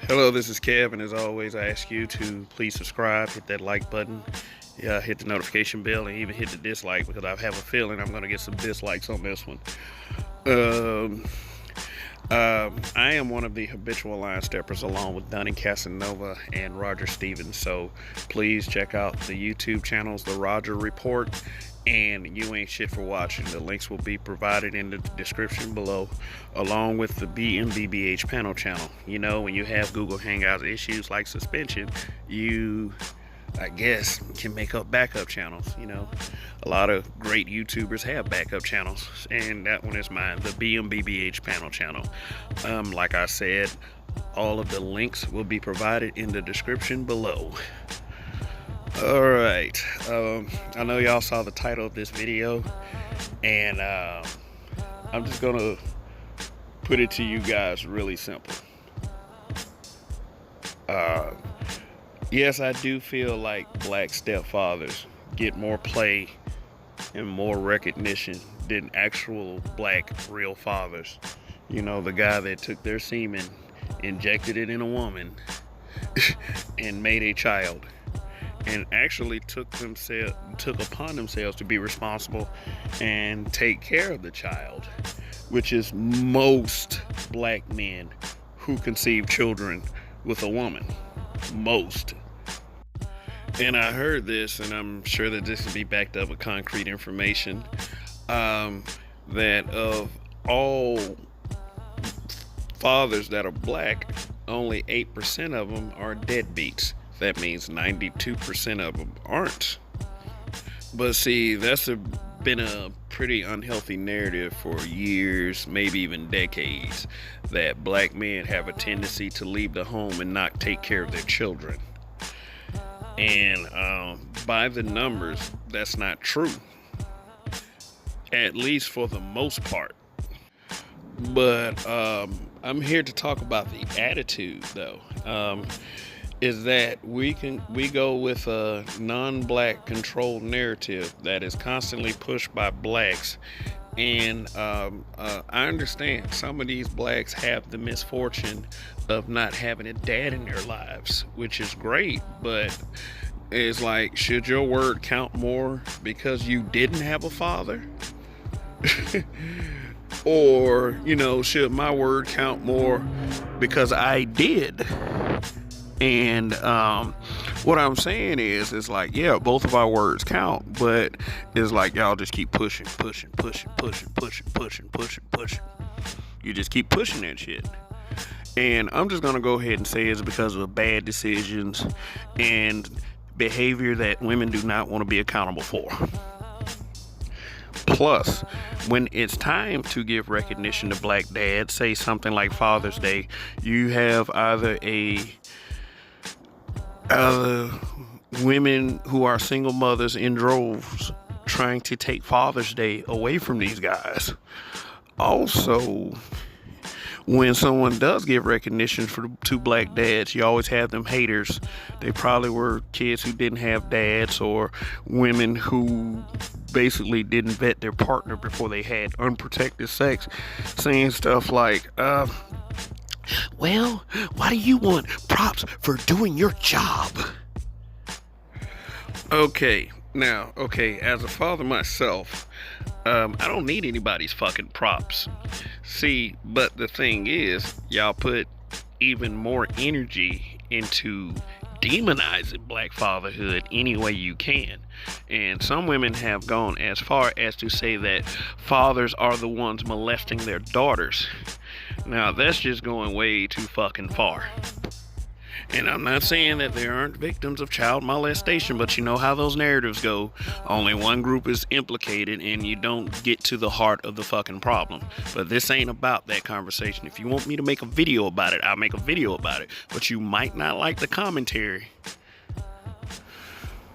Hello, this is Kev, and as always, I ask you to please subscribe, hit that like button, hit the notification bell, and even hit the dislike because I have a feeling I'm going to get some dislikes on this one. Um, I am one of the habitual line steppers along with Donnie Casanova and Roger Stevens, so please check out the YouTube channels, The Roger Report and You Ain't Shit for Watching. The links will be provided in the description below, along with the BMBBH panel channel. You know, when you have Google Hangouts issues like suspension, you, I guess, can make up backup channels. You know, a lot of great YouTubers have backup channels, and that one is mine, the BMBBH panel channel. Like I said, all of the links will be provided in the description below. Alright, I know y'all saw the title of this video, and I'm just gonna put it to you guys really simple. Yes, I do feel like black stepfathers get more play and more recognition than actual black real fathers. You know, the guy that took their semen, injected it in a woman, and made a child, and actually took upon themselves to be responsible and take care of the child, which is most black men who conceive children with a woman. Most. And I heard this, and I'm sure that this can be backed up with concrete information, that of all fathers that are black, only 8% of them are deadbeats. That means 92% of them aren't. But see, that's been a pretty unhealthy narrative for years, maybe even decades, that black men have a tendency to leave the home and not take care of their children. And by the numbers, that's not true, at least for the most part. But I'm here to talk about the attitude, though. Is that we go with a non-black controlled narrative that is constantly pushed by blacks, and I understand some of these blacks have the misfortune of not having a dad in their lives, which is great, but it's like, should your word count more because you didn't have a father? Or, you know, should my word count more because I did? And what I'm saying is, it's like, yeah, both of our words count, but it's like y'all just keep pushing. You just keep pushing that shit. And I'm just gonna go ahead and say it's because of bad decisions and behavior that women do not want to be accountable for. Plus, when it's time to give recognition to black dads, say something like Father's Day, you have either women who are single mothers in droves trying to take Father's Day away from these guys. Also, when someone does give recognition to black dads, you always have them haters. They probably were kids who didn't have dads, or women who basically didn't vet their partner before they had unprotected sex, saying stuff like, well, why do you want props for doing your job? Okay, as a father myself, I don't need anybody's fucking props. See, but the thing is, y'all put even more energy into demonizing black fatherhood any way you can. And some women have gone as far as to say that fathers are the ones molesting their daughters. Now, that's just going way too fucking far. And I'm not saying that there aren't victims of child molestation, but you know how those narratives go. Only one group is implicated, and you don't get to the heart of the fucking problem. But this ain't about that conversation. If you want me to make a video about it, I'll make a video about it. But you might not like the commentary.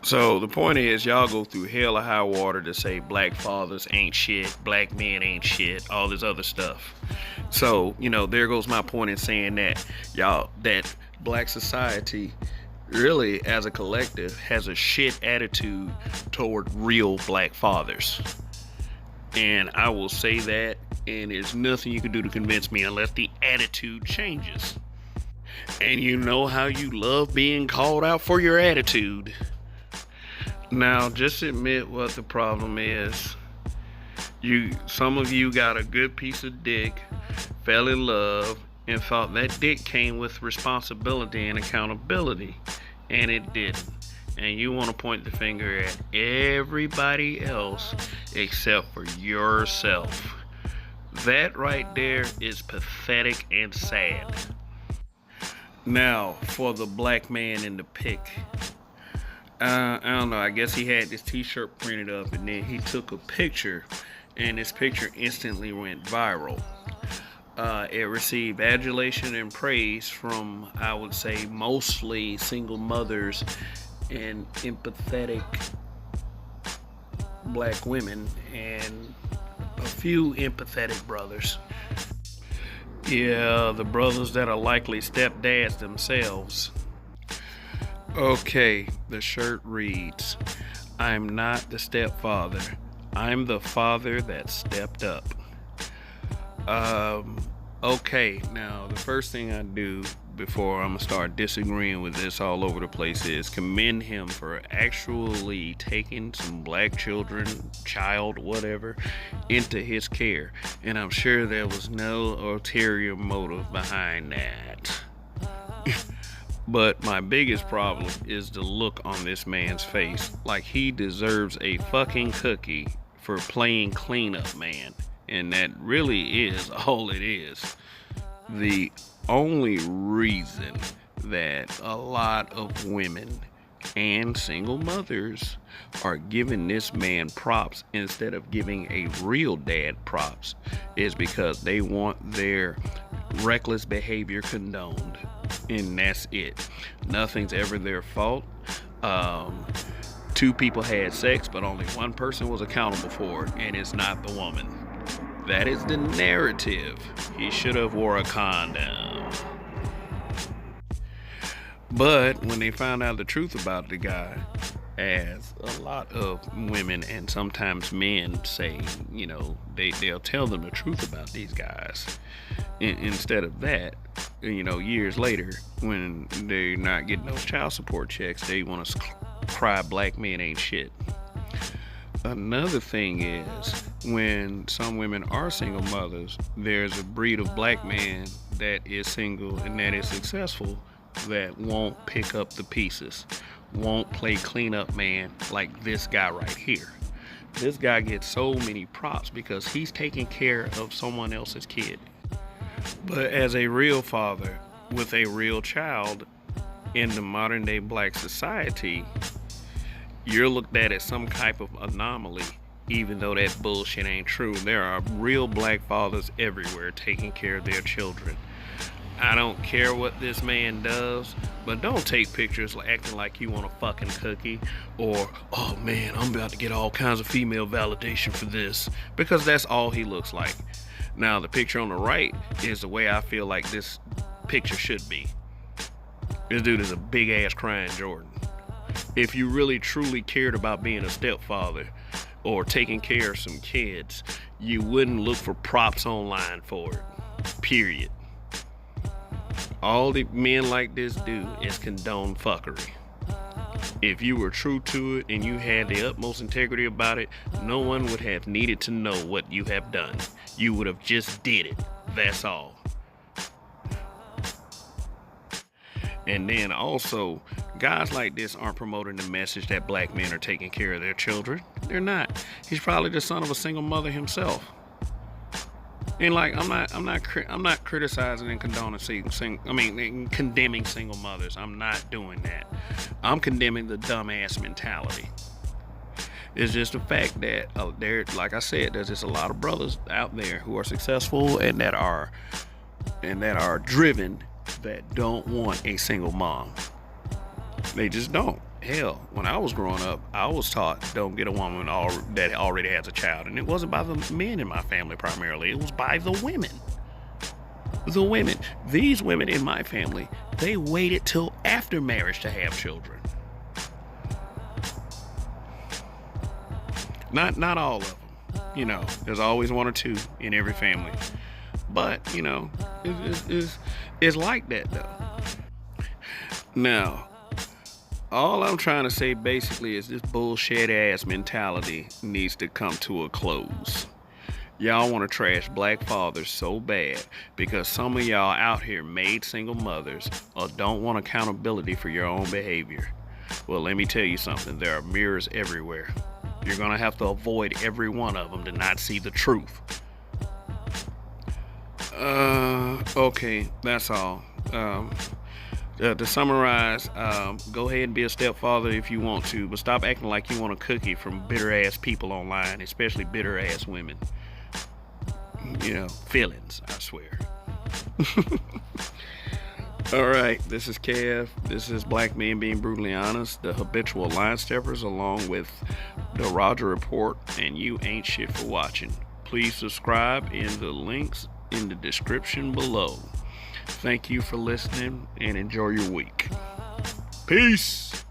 So the point is, y'all go through hell or high water to say black fathers ain't shit, black men ain't shit, all this other stuff. So, you know, there goes my point in saying that that black society really, as a collective, has a shit attitude toward real black fathers. And I will say that, and there's nothing you can do to convince me unless the attitude changes. And you know how you love being called out for your attitude. Now, just admit what the problem is. Some of you got a good piece of dick, fell in love, and thought that dick came with responsibility and accountability, and it didn't. And you want to point the finger at everybody else except for yourself. That right there is pathetic and sad. Now, for the black man in the pic. I don't know, I guess he had this t-shirt printed up and then he took a picture and this picture instantly went viral. It received adulation and praise from, I would say, mostly single mothers and empathetic black women and a few empathetic brothers. Yeah, the brothers that are likely stepdads themselves. Okay, the shirt reads, I'm not the stepfather. I'm the father that stepped up. Okay, now the first thing I do before I'm gonna start disagreeing with this all over the place is commend him for actually taking some black children, child, whatever, into his care. And I'm sure there was no ulterior motive behind that. But my biggest problem is the look on this man's face. Like he deserves a fucking cookie for playing cleanup man. And that really is all it is. The only reason that a lot of women and single mothers are giving this man props instead of giving a real dad props is because they want their reckless behavior condoned. And that's it. Nothing's ever their fault. Two people had sex, but only one person was accountable for it, and it's not the woman. That is the narrative. He should have wore a condom. But when they found out the truth about the guy, as a lot of women and sometimes men say, they'll tell them the truth about these guys. Instead of that, years later, when they're not getting those child support checks, they want to cry black men ain't shit. Another thing is, when some women are single mothers, there's a breed of black man that is single and that is successful that won't pick up the pieces, won't play cleanup man like this guy right here. This guy gets so many props because he's taking care of someone else's kid. But as a real father with a real child in the modern day black society, you're looked at as some type of anomaly, even though that bullshit ain't true. There are real black fathers everywhere taking care of their children. I don't care what this man does, but don't take pictures acting like you want a fucking cookie or, oh man, I'm about to get all kinds of female validation for this, because that's all he looks like. Now, the picture on the right is the way I feel like this picture should be. This dude is a big ass crying Jordan. If you really truly cared about being a stepfather or taking care of some kids, you wouldn't look for props online for it. Period. All the men like this do is condone fuckery. If you were true to it and you had the utmost integrity about it, no one would have needed to know what you have done. You would have just did it. That's all. And then also, guys like this aren't promoting the message that black men are taking care of their children. They're not. He's probably the son of a single mother himself. And like, I'm not criticizing and condoning condemning single mothers. I'm not doing that. I'm condemning the dumbass mentality. It's just the fact that like I said, there's just a lot of brothers out there who are successful and that are driven, that don't want a single mom. They just don't. Hell, when I was growing up, I was taught don't get a woman that already has a child. And it wasn't by the men in my family primarily. It was by the women. The women. These women in my family, they waited till after marriage to have children. Not all of them. There's always one or two in every family. But, it's like that though. Now, all I'm trying to say basically is this bullshit ass mentality needs to come to a close. Y'all want to trash black fathers so bad because some of y'all out here made single mothers or don't want accountability for your own behavior. Well, let me tell you something. There are mirrors everywhere. You're going to have to avoid every one of them to not see the truth. Okay, that's all. To summarize, go ahead and be a stepfather if you want to, but stop acting like you want a cookie from bitter ass people online, especially bitter ass women. You know, feelings, I swear. Alright, this is Kev. This is Black Men Being Brutally Honest, the habitual line steppers, along with the Roger Report, and you ain't shit for watching. Please subscribe in the links in the description below. Thank you for listening and enjoy your week. Peace.